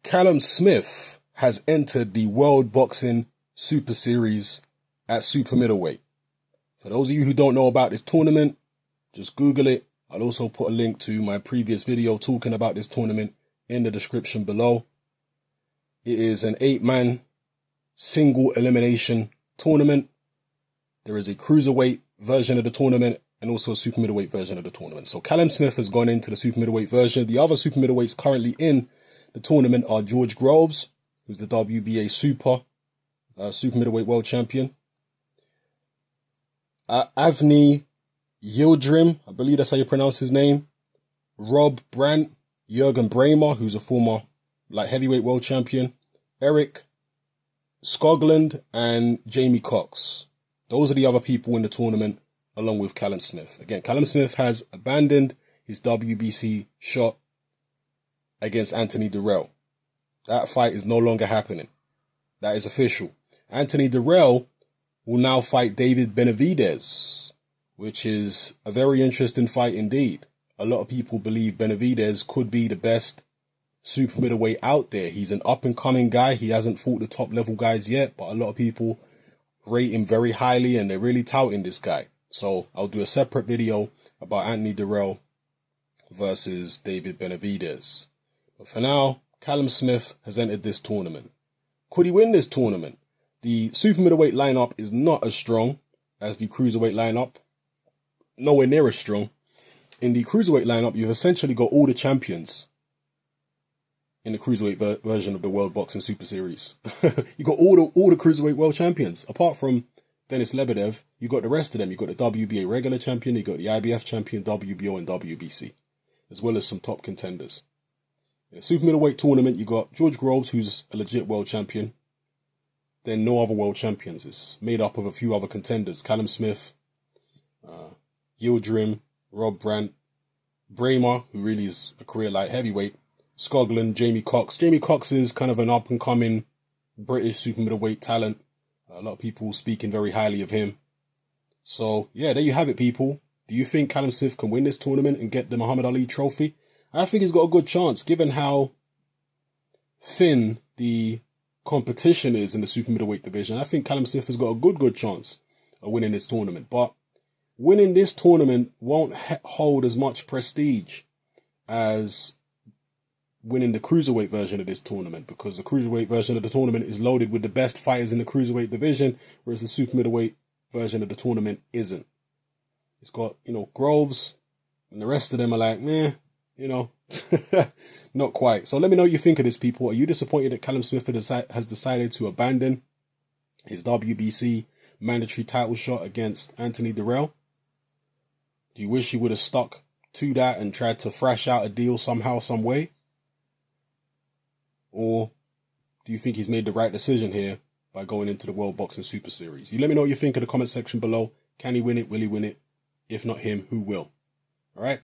Callum Smith has entered the World Boxing Super Series at super middleweight. For those of you who don't know about this tournament, just Google it. I'll also put a link to my previous video talking about this tournament in the description below. It is an 8-man single elimination tournament. There is a cruiserweight version of the tournament and also a super middleweight version of the tournament. So Callum Smith has gone into the super middleweight version. The other super middleweights currently in the tournament are George Groves, who's the WBA super middleweight world champion. Avni Yildirim, I believe that's how you pronounce his name. Rob Brandt, Jürgen Brähmer, who's a former light heavyweight world champion. Eric Skoglund and Jamie Cox. Those are the other people in the tournament, along with Callum Smith. Again, Callum Smith has abandoned his WBC shot against Anthony Dirrell. That fight is no longer happening. That is official. Anthony Dirrell will now fight David Benavidez, which is a very interesting fight indeed. A lot of people believe Benavidez could be the best super middleweight out there. He's an up-and-coming guy. He hasn't fought the top-level guys yet, but a lot of people rate him very highly, and they're really touting this guy. So I'll do a separate video about Anthony Dirrell versus David Benavidez. But for now, Callum Smith has entered this tournament. Could he win this tournament? The super middleweight lineup is not as strong as the cruiserweight lineup. Nowhere near as strong. In the cruiserweight lineup, you've essentially got all the champions in the cruiserweight version of the World Boxing Super Series. You got all the cruiserweight world champions. Apart from Denis Lebedev, you got the rest of them. You got the WBA regular champion, you got the IBF champion, WBO and WBC, as well as some top contenders. In the super middleweight tournament, you got George Groves, who's a legit world champion. Then no other world champions. It's made up of a few other contenders: Callum Smith, Yildirim, Rob Brandt, Brähmer, who really is a career light heavyweight, Skoglund, Jamie Cox. Jamie Cox is kind of an up-and-coming British super middleweight talent. A lot of people speaking very highly of him. So, yeah, there you have it, people. Do you think Callum Smith can win this tournament and get the Muhammad Ali trophy? I think he's got a good chance, given how thin the competition is in the super middleweight division. I think Callum Smith has got a good chance of winning this tournament. But winning this tournament won't hold as much prestige as winning the cruiserweight version of this tournament, because the cruiserweight version of the tournament is loaded with the best fighters in the cruiserweight division, whereas the super middleweight version of the tournament isn't. It's got, Groves, and the rest of them are like, meh, not quite. So let me know what you think of this, people. Are you disappointed that Callum Smith has decided to abandon his WBC mandatory title shot against Anthony Dirrell? Do you wish he would have stuck to that and tried to thrash out a deal somehow, some way? Or do you think he's made the right decision here by going into the World Boxing Super Series? You let me know what you think in the comment section below. Can he win it? Will he win it? If not him, who will? All right.